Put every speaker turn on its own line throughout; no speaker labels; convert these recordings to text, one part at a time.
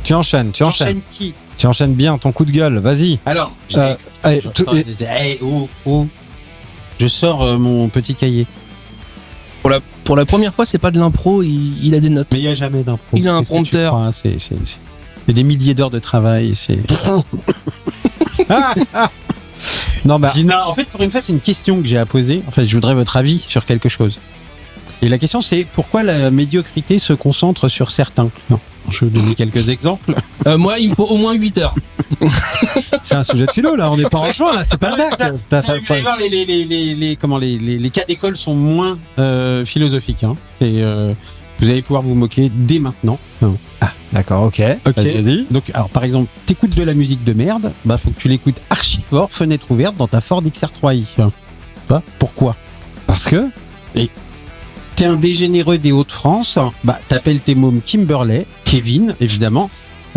Tu enchaînes.
J'enchaîne qui?
Tu enchaînes bien ton coup de gueule, vas-y.
Alors, je sors mon petit cahier.
Pour la première fois, c'est pas de l'impro, il a des notes.
Mais il n'y a jamais d'impro.
Il a un
Qu'est-ce que tu
prompteur.
crois, c'est des milliers d'heures de travail. Non, Zina, en fait, pour une fois, c'est une question que j'ai à poser. En fait, je voudrais votre avis sur quelque chose. Et la question, c'est pourquoi la médiocrité se concentre sur certains? Non. Je vais vous donner quelques exemples.
Moi, il me faut au moins 8 heures.
C'est un sujet de philo, là. On n'est pas en juin, là. C'est pas le bac.
Vous allez voir, les cas d'école sont moins philosophiques. Hein. Vous allez pouvoir vous moquer dès maintenant. Non.
Ah, d'accord, ok.
Vas-y. Donc, alors, par exemple, t'écoutes de la musique de merde, faut que tu l'écoutes archi fort, fenêtre ouverte dans ta Ford XR3i. Pourquoi?
Parce que
t'es un dégénéreux des Hauts-de-France, t'appelles tes mômes Kimberley, Kevin, évidemment,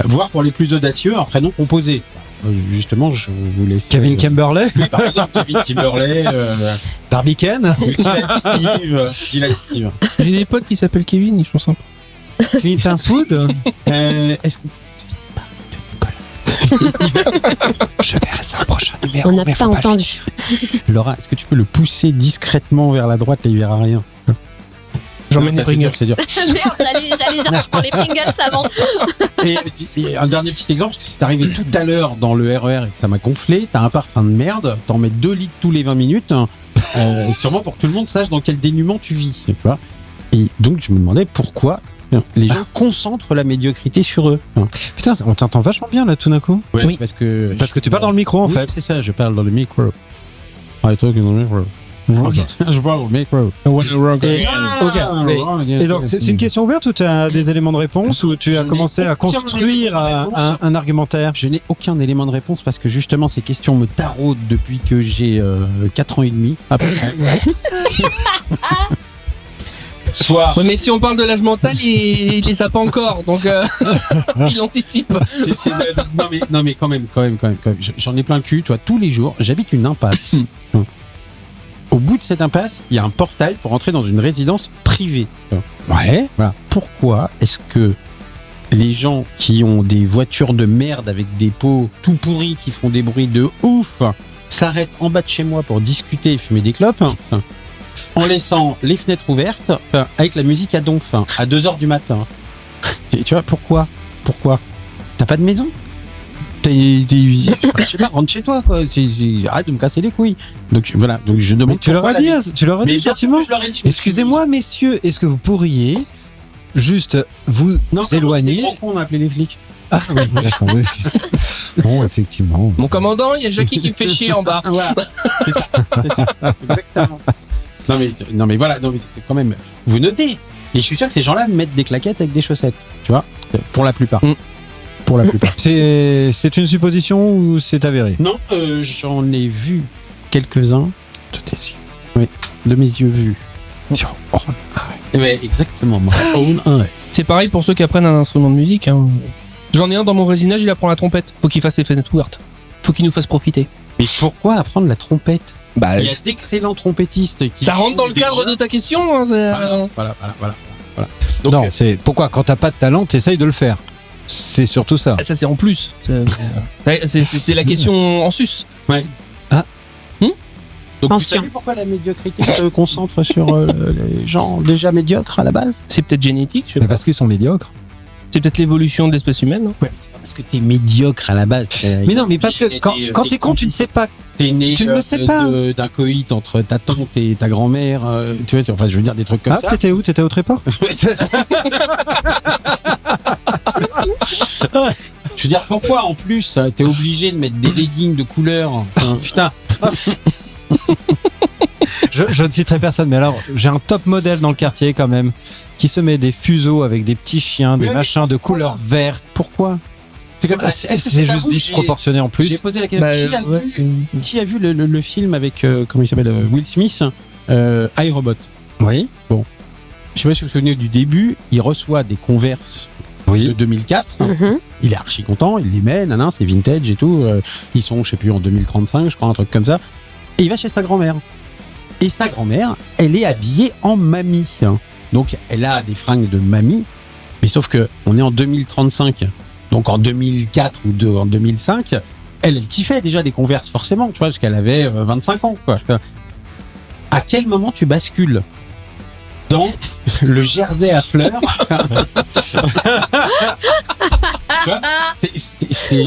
voire pour les plus audacieux, un prénom composé. Justement, je vous laisse...
Kevin Kimberley
par exemple, Kevin Kimberley...
Barbican
Dylan Steve.
J'ai des potes qui s'appellent Kevin, ils sont sympas.
Clint Eastwood
Est-ce que...
Je verrai ça au prochain numéro.
On n'a pas entendu.
Laura, est-ce que tu peux le pousser discrètement vers la droite, là il verra rien?
J'emmène les Pringles.
C'est dur.
Merde, j'allais dire je prends les Pringles avant.
Et un dernier petit exemple, parce que c'est arrivé tout à l'heure dans le RER et que ça m'a gonflé. T'as un parfum de merde, t'en mets 2 litres tous les 20 minutes, sûrement pour que tout le monde sache dans quel dénuement tu vis. Tu vois. Et donc je me demandais pourquoi les gens concentrent la médiocrité sur eux.
Putain, on t'entend vachement bien là tout d'un coup.
Ouais,
oui.
Parce que
tu parles dans le micro en fait.
C'est ça, je parle dans le micro. I talk in the micro.
Ok.
Je parle dans le micro.
Et donc, c'est une question ouverte ou tu as des éléments de réponse ou tu as commencé à construire un argumentaire?
Je n'ai aucun élément de réponse parce que justement ces questions me taraudent depuis que j'ai 4 ans et demi. Après. Soit.
Ouais, mais si on parle de l'âge mental, il les a pas encore, donc il anticipe.
Non mais quand même. J'en ai plein le cul, toi, tous les jours. J'habite une impasse. Au bout de cette impasse, il y a un portail pour entrer dans une résidence privée.
Ouais.
Voilà. Pourquoi est-ce que les gens qui ont des voitures de merde avec des pots tout pourris qui font des bruits de ouf s'arrêtent en bas de chez moi pour discuter et fumer des clopes en laissant les fenêtres ouvertes avec la musique à donf à 2h du matin? Tu vois, pourquoi T'as pas de maison? Je sais pas, rentre chez toi, quoi. Arrête de me casser les couilles. Donc voilà, donc je demande.
Tu leur as dit, effectivement. Excusez-moi, messieurs, est-ce que vous pourriez juste vous éloigner?
On a appelé les flics.
Ah oui, d'accord. Oui. Bon, effectivement.
Mon commandant, il y a Jackie qui me fait chier en bas.
Voilà. C'est ça. Exactement. Non mais voilà, quand même. Vous notez. Et je suis sûr que ces gens-là mettent des claquettes avec des chaussettes. Tu vois, pour la plupart. Pour la plupart.
C'est une supposition ou c'est avéré?
Non, j'en ai vu quelques-uns de tes yeux. Oui, de mes yeux vus. Ouais, exactement. My own eye.
C'est pareil pour ceux qui apprennent un instrument de musique. Hein. J'en ai un dans mon voisinage, il apprend la trompette. Faut qu'il fasse les fenêtres ouvertes. Faut qu'il nous fasse profiter.
Mais pourquoi apprendre la trompette?
Il
y a d'excellents trompettistes qui...
Ça rentre dans le cadre de ta question. Hein,
voilà.
Donc, non, c'est pourquoi quand t'as pas de talent, t'essayes de le faire. C'est surtout ça.
Ça c'est en plus. C'est la question en sus.
Ouais. Donc tu sais pourquoi la médiocrité se concentre sur les gens déjà médiocres à la base?
C'est peut-être génétique, je sais pas.
Parce qu'ils sont médiocres.
C'est peut-être l'évolution de l'espèce humaine. Hein.
Ouais, c'est pas parce que t'es médiocre à la base.
Mais non, mais parce que quand t'es con, tu ne sais pas.
T'es né
tu ne le sais pas.
D'un coït entre ta tante et ta grand-mère. Tu vois, enfin, je veux dire des trucs comme ça.
Ah, t'étais où? T'étais au Tréport?
Je veux dire, pourquoi en plus t'es obligé de mettre des leggings de couleur?
Putain. Je ne citerai personne, mais alors j'ai un top modèle dans le quartier quand même qui se met des fuseaux avec des petits chiens, des machins de couleur vert.
Pourquoi?
C'est comme c'est juste disproportionné en plus.
J'ai posé la question. Qui a vu le film avec comment il s'appelle, Will Smith, iRobot?
Oui.
Bon. Je sais pas si vous vous souvenez du début, il reçoit des Converse de 2004. Il est archi content, il les met, c'est vintage et tout. Ils sont, je sais plus, en 2035, je crois, un truc comme ça. Et il va chez sa grand-mère. Et sa grand-mère, elle est habillée en mamie. Donc, elle a des fringues de mamie. Mais sauf que on est en 2035. donc en 2004 ou en 2005, elle kiffait déjà des Converse, forcément, tu vois, parce qu'elle avait 25 ans, quoi. À quel moment tu bascules dans le jersey à fleurs? Tu vois, c'est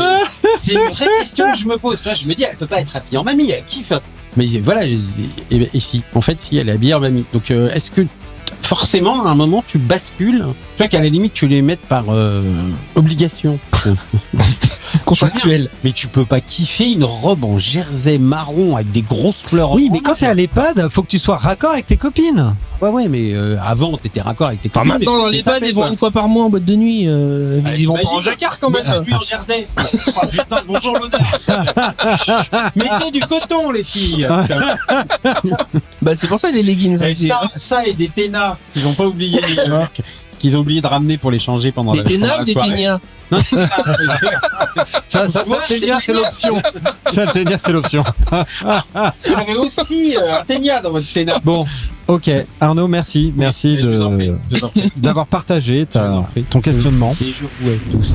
une vraie question que je me pose. Tu vois, je me dis, elle peut pas être habillée en mamie, elle kiffe. Mais voilà, et si, en fait, si, elle est habillée en mamie. Donc, est-ce que forcément, à un moment, tu bascules? Tu vois qu'à la limite, tu les mets par obligation.
Contractuel.
Mais tu peux pas kiffer une robe en jersey marron avec des grosses fleurs.
Oui, mais
oranges.
quand t'es à l'EHPAD, faut que tu sois raccord avec tes copines.
Ouais, mais avant, t'étais raccord avec tes
Enfin,
copines.
maintenant, dans les EHPAD, ils vont une fois par mois en boîte de nuit. Ils vont pas en jacquard quand même.
Lui en jardin. Oh, putain, bonjour l'odeur. Mettez du coton, les filles.
Bah, c'est pour ça les leggings.
Et
aussi.
ça et des ténas qu'ils ont pas oublié, qu'ils ont oublié de ramener pour les changer pendant
Des
la pendant
ténas
la
ou des
soirée.
ténias?
Ça, le ténia, c'est l'option. Ça, le ténia, c'est l'option.
Vous avez aussi un ténia dans votre téna.
Bon, ok. Arnaud, merci. Merci
Je vous en prie, je vous en prie.
d'avoir partagé
Je vous en prie.
ton questionnement.
Et je vous aime tous.